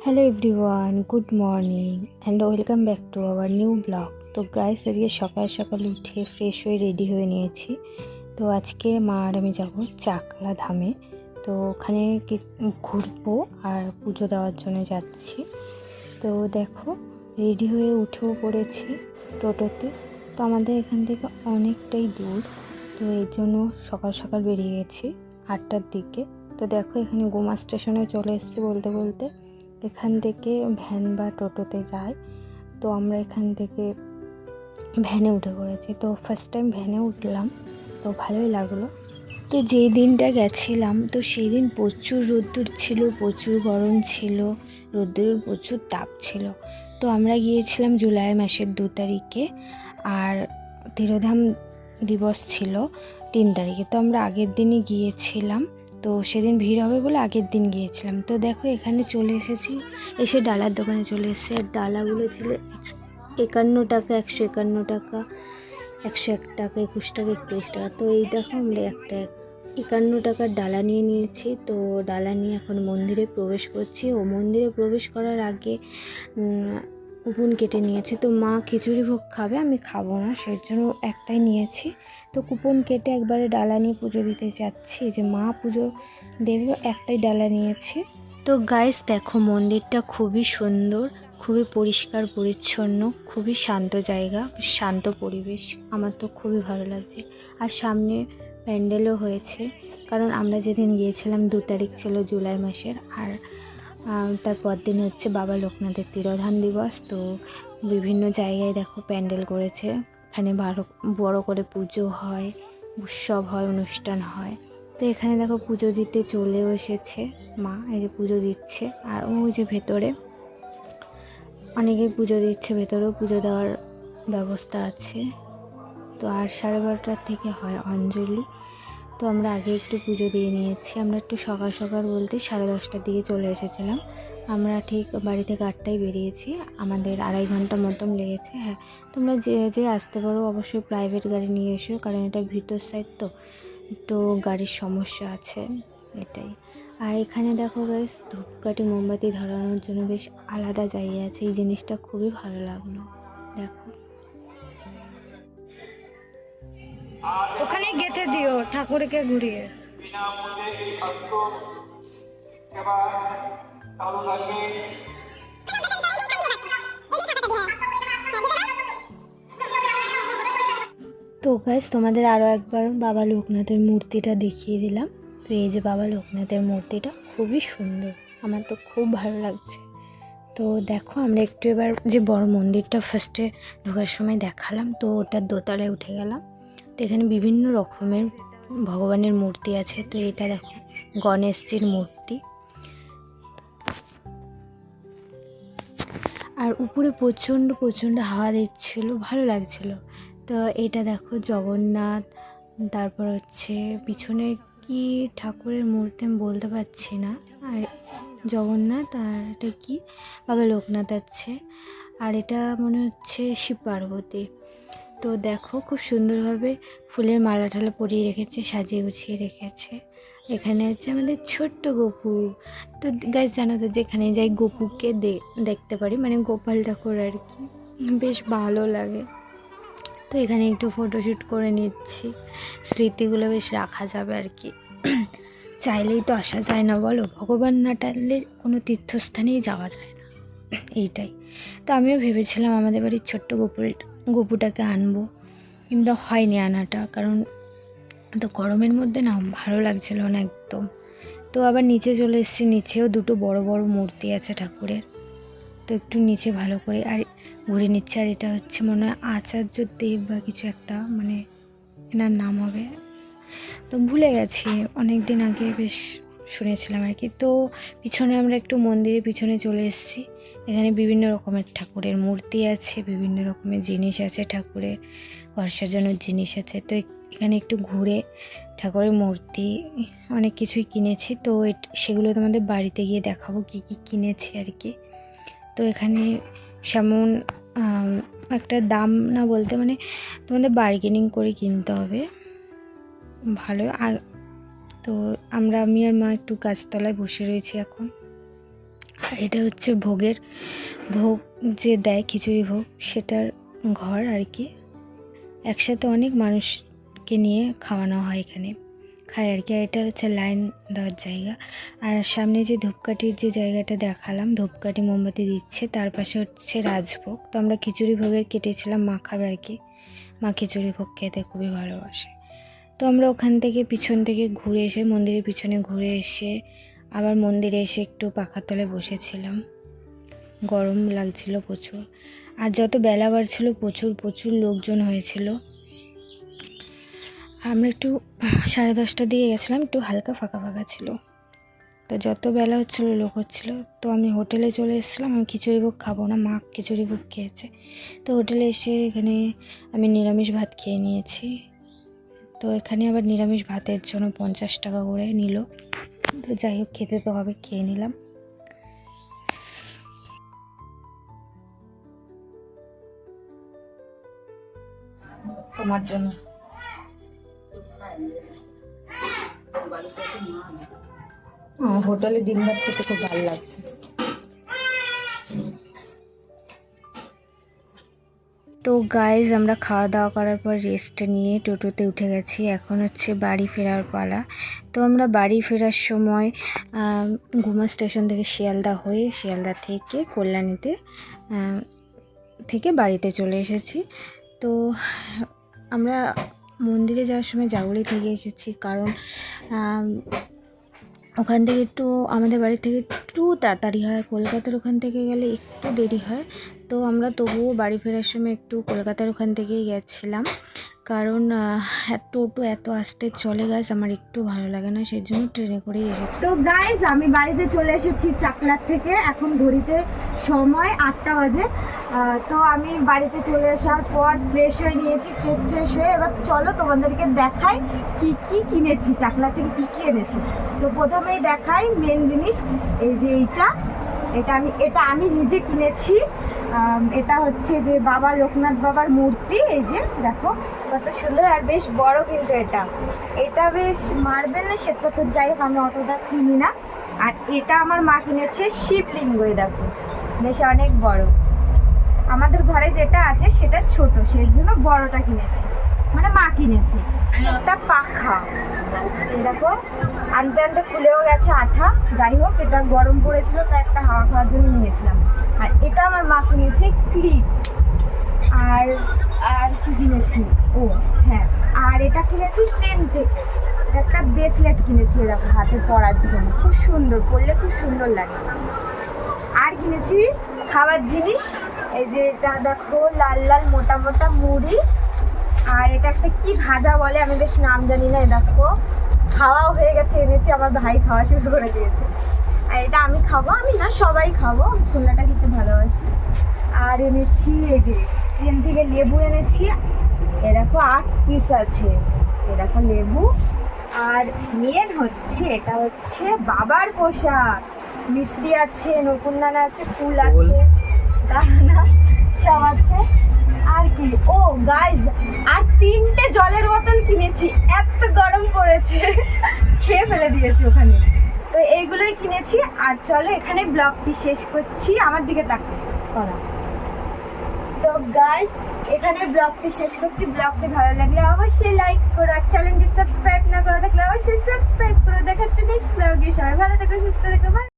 Hello everyone, good morning and welcome back to our new blog. তো guys, আজকে সকাল সকাল উঠে ফ্রেশ হয়ে রেডি হয়ে নিয়েছি। তো আজকে মা আর আমি যাবো চাকলা ধামে। তো ওখানে ঘুরবো আর পুজো দেওয়ার জন্য যাচ্ছি। তো দেখো, রেডি হয়ে উঠেও পড়েছি টোটোতে। তো আমাদের এখান থেকে অনেকটাই দূর, তো এর জন্য সকাল সকাল বেরিয়ে গেছি 8টার দিকে। তো দেখো, এখানে গোমা স্টেশনে চলে এসেছি বলতে বলতে। এখান থেকে ভ্যান বা টোটোতে যায়, তো আমরা এখান থেকে ভ্যানে উঠে পড়েছি। তো ফার্স্ট টাইম ভ্যানে উঠলাম, তো ভালোই লাগলো। তো যেই দিনটা গেছিলাম, তো সেই দিন প্রচুর রোদ্দুর ছিল, প্রচুর গরম ছিল, রোদ্দুরের প্রচুর তাপ ছিল। তো আমরা গিয়েছিলাম জুলাই মাসের 2 তারিখে, আর তিরোধাম দিবস ছিল 3 তারিখে। তো আমরা আগের দিনই গিয়েছিলাম, তো সেদিন ভিড় হবে বলে আগের দিন গিয়েছিলাম। তো দেখো, এখানে চলে এসেছি, এসে ডালার দোকানে চলে এসেছি। আর ডালাগুলো ছিল 51 টাকা, 151 টাকা, 101 টাকা, 21 টাকা, 31 টাকা। তো এই দেখো, আমরা একটা 51 টাকার ডালা নিয়ে নিয়েছি। তো ডালা নিয়ে এখন মন্দিরে প্রবেশ করছি। ও মন্দিরে প্রবেশ করার আগে কুপন কেটে নিয়েছি। তো মা খিচুড়ি ভোগ খাবে, আমি খাবো না, সেই জন্য একটাই নিয়েছি। তো কুপন কেটে একবারে ডালা নিয়ে পুজো দিতে যাচ্ছি, যে মা পুজো দেবে, একটাই ডালা নিয়েছি। তো গাইস দেখো, মন্দিরটা খুবই সুন্দর, খুবই পরিষ্কার পরিচ্ছন্ন, খুবই শান্ত জায়গা, শান্ত পরিবেশ। আমার তো খুবই ভালো লাগছে। আর সামনে প্যান্ডেলও হয়েছে, কারণ আমরা যেদিন গিয়েছিলাম 2 তারিখ ছিল জুলাই মাসের। আর তারপর দিন হচ্ছে বাবা লোকনাথের তিরোধান দিবস। তো বিভিন্ন জায়গায় দেখো প্যান্ডেল করেছে, এখানে বড় করে পুজো হয়, উৎসব হয়, অনুষ্ঠান হয়। তো এখানে দেখো পুজো দিতে চলেও এসেছে মা, এই যে পুজো দিচ্ছে। আর ওই যে ভেতরে অনেকেই পুজো দিচ্ছে, ভেতরেও পুজো দেওয়ার ব্যবস্থা আছে। তো আর 12:30টার থেকে হয় অঞ্জলি। তো আমরা আগে একটু পুজো দিয়ে নিয়েছি। আমরা একটু সকাল সকাল বলতে 10:30টার দিকে চলে এসেছিলাম। আমরা ঠিক বাড়ি থেকে 8টায় বেরিয়েছি, আমাদের 2.5 ঘন্টা মতন লেগেছে। হ্যাঁ, তোমরা যে আসতে পারো অবশ্যই প্রাইভেট গাড়ি নিয়ে এসো, কারণ এটা ভিতর সাইড, তো একটু গাড়ির সমস্যা আছে, এটাই। আর এখানে দেখো গাইস, ধূপকাঠি মোমবাতি ধরানোর জন্য বেশ আলাদা জায়গা আছে, এই জিনিসটা খুবই ভালো লাগলো। দেখো, ওখানে গেঁথে দিও ঠাকুরকে ঘুরিয়ে। তো গাইস, তোমাদের আরও একবার বাবা লোকনাথের মূর্তিটা দেখিয়ে দিলাম। তো এই যে বাবা লোকনাথের মূর্তিটা খুবই সুন্দর, আমার তো খুব ভালো লাগছে। তো দেখো, আমরা একটু এবার যে বড় মন্দিরটা ফার্স্টে ঢোকার সময় দেখালাম, তো ওটার দোতলায় উঠে গেলাম। তো এখানে বিভিন্ন রকমের ভগবানের মূর্তি আছে। তো এটা দেখো, গণেশজির মূর্তি। আর উপরে প্রচণ্ড প্রচণ্ড হাওয়া দিচ্ছিল, ভালো লাগছিল। তো এটা দেখো জগন্নাথ, তারপর হচ্ছে পিছনে কি ঠাকুরের মূর্তি আমি বলতে পারছি না। আর জগন্নাথ, আর এটা কি বাবা লোকনাথ আছে। আর এটা মনে হচ্ছে শিব পার্বতী। তো দেখো, খুব সুন্দরভাবে ফুলের মালা ঠালা পরিয়ে রেখেছে, সাজিয়ে গুছিয়ে রেখেছে। এখানে আছে আমাদের ছোট্ট গপু। তো গাইস, জানো তো, যেখানে যাই গপুকে দেখতে পারি, মানে গোপাল ঠাকুর আর কি, বেশ ভালো লাগে। তো এখানে একটু ফটোশ্যুট করে নিচ্ছি, স্মৃতিগুলো বেশ রাখা যাবে আর কি। চাইলেই তো আসা যায় না, বলো, ভগবান না টানলে কোনো তীর্থস্থানেই যাওয়া যায় না, এইটাই। তো আমিও ভেবেছিলাম আমাদের বাড়ির ছোট্ট গপুটাকে আনবো, কিন্তু হয়নি আনাটা, কারণ তো গরমের মধ্যে না ভালো লাগছিল না একদম। তো আবার নিচে চলে এসেছি, নিচেও দুটো বড় বড় মূর্তি আছে ঠাকুরের। তো একটু নিচে ভালো করে আর ঘুরে নিচ্ছে। আর এটা হচ্ছে মনে হয় আচার্য দেব বা কিছু একটা, মানে এনার নাম হবে, তো ভুলে গেছি, অনেক দিন আগে বেশ শুনেছিলাম আর কি। তো পিছনে আমরা একটু মন্দিরের পিছনে চলে এসেছি। এখানে বিভিন্ন রকমের ঠাকুরের মূর্তি আছে, বিভিন্ন রকমের জিনিস আছে, ঠাকুরের ঘর সাজানোর জিনিস আছে। তো এখানে একটু ঘুরে ঠাকুরের মূর্তি অনেক কিছুই কিনেছি। তো সেগুলো তোমাদের বাড়িতে গিয়ে দেখাবো কী কী কিনেছি আর কি। তো এখানে সেমন একটা দাম না বলতে, মানে তোমাদের বার্গেনিং করে কিনতে হবে, ভালো। তো আমি আর মা একটু গাছতলায় বসে রয়েছি এখন। এটা হচ্ছে ভোগ যে দেয় খিচুড়ি ভোগ, সেটার ঘর আর কি। একসাথে অনেক মানুষকে নিয়ে খাওয়ানো হয়, এখানে খায় আর কি। আর এটা হচ্ছে লাইন দেওয়ার জায়গা। আর সামনে যে ধূপকাঠির যে জায়গাটা দেখালাম, ধূপকাঠি মোমবাতি দিচ্ছে, তার পাশে হচ্ছে রাজভোগ। তো আমরা খিচুড়ি ভোগের কেটেছিলাম, মা খাবে আর কি। মা খিচুড়ি ভোগ খেতে খুবই ভালোবাসে। তো আমরা ওখান থেকে পিছন থেকে ঘুরে এসে, মন্দিরের পিছনে ঘুরে এসে আবার মন্দিরে এসে একটু পাখার তলে বসেছিলাম। গরম লাগছিল প্রচুর। আর যত বেলা বাড়ছিল প্রচুর লোকজন হয়েছিল। আমরা একটু 10:30 দিয়ে গেছিলাম, একটু হালকা ফাঁকা ছিল। তো যত বেলা হচ্ছিল লোক হচ্ছিল। তো আমি হোটেলে চলে এসেছিলাম। আমি খিচুড়ি ভোগ খাবো না, মা খিচুড়ি ভোগ খেয়েছে। তো হোটেলে এসে এখানে আমি নিরামিষ ভাত খেয়ে নিয়েছি। তো এখানে আবার নিরামিষ ভাতের জন্য 50 টাকা করে নিল। তো যাই হোক, খেতে তো হবে, খেয়ে নিলাম। তোমার জন্য হোটেলে ডিম ভাত খেতে খুব ভালো লাগছে। তো গাইজ, আমরা খাওয়া দাওয়া করার পর রেস্ট নিয়ে টোটোতে উঠে গেছি। এখন হচ্ছে বাড়ি ফেরার পালা। তো আমরা বাড়ি ফেরার সময় গুমা স্টেশন থেকে শিয়ালদা হয়ে, শিয়ালদা থেকে কল্যাণীতে থেকে বাড়িতে চলে এসেছি। তো আমরা মন্দিরে যাওয়ার সময় জাগুলি থেকে এসেছি, কারণ ওখান থেকে একটু আমাদের বাড়ি থেকে একটু তাড়াতাড়ি হয়। কলকাতার ওখান থেকে গেলে একটু দেরি হয়। তো আমরা তবুও বাড়ি ফেরার সময় একটু কলকাতার ওখান থেকেই গেছিলাম, কারণ টোটো এত আসতে চলে গাইজ, আমার একটু ভালো লাগে না, সেই জন্য ট্রেনে করেই এসেছি। তো গাইজ, আমি বাড়িতে চলে এসেছি চাকলার থেকে। এখন ঘড়িতে সময় 8টা বাজে। তো আমি বাড়িতে চলে আসার পর ফ্রেশ হয়ে নিয়েছি। ফ্রেশ হয়ে এবার চলো তোমাদেরকে দেখাই কি কি কিনেছি, চাকলা থেকে কি কি এনেছি। তো প্রথমেই দেখাই মেন জিনিস, এই যে এটা আমি নিজে কিনেছি। এটা হচ্ছে যে বাবা লোকনাথ বাবার মূর্তি। এই যে দেখো কত সুন্দর, আর বেশ বড় কিন্তু এটা বেশ মার্বেল না শ্বেতপাথর, যাই হোক আমি অতটা চিনি না। আর এটা আমার মা কিনেছে শিবলিঙ্গ, দেখো বেশ অনেক বড়। আমাদের ঘরে যেটা আছে সেটা ছোট, সেই জন্য বড়টা কিনেছি, মানে মা কিনেছে। একটা পাখা, এই দেখো আনতে খুলেও গেছে আঠা। যাই হোক, এটা গরম পড়েছিল তাই একটা হাওয়া খাওয়ার জন্য নিয়েছিলাম। আর এটা আমার মা কিনেছে ক্লিপ। আর কি কিনেছি, হ্যাঁ, আর এটা কিনেছি ট্রেন থেকে। একটা ব্রেসলেট কিনেছি, এরকম হাতে পরার জন্য, খুব সুন্দর, পরলে খুব সুন্দর লাগে। আর কিনেছি খাবার জিনিস, এই যে এটা দেখো লাল লাল মোটা মোটা মুড়ি। আর এটা একটা কি ভাজা বলে, আমি বেশ নাম জানি না। দেখো খাওয়াও হয়ে গেছে, এনেছি, আমার ভাই খাওয়া শুরু করে দিয়েছে। আর এটা আমি খাবো, আমি না সবাই খাবো, আমি ছোলাটা খেতে ভালোবাসি। আর এনেছি এই যে ট্রেন থেকে লেবু এনেছি, এরকম 8 পিস আছে, এরকম লেবু। আর মেন হচ্ছে এটা হচ্ছে বাবার পোশাক, মিষ্টি আছে, নকুনদানা আছে, ফুল আছে, দানা সব আছে। আর কি, গাইজ, আর 3টে জলের বোতল কিনেছি, এত গরম পড়েছে, খেয়ে ফেলে দিয়েছি ওখানে। তো এইগুলোই কিনেছি। আর চলো এখানে ব্লগটি শেষ করছি, আমার দিকে তাকাও করা। তো গাইজ, এখানে ব্লগটি শেষ করছি। ব্লগটি ভালো লাগলে অবশ্যই লাইক করো, আর চ্যানেলটি সাবস্ক্রাইব না করা থাকলে অবশ্যই সাবস্ক্রাইব করো। দেখাচ্ছি নেক্সট ব্লগে। সবাই ভালো থেকো, সুস্থ থেকো, বাই।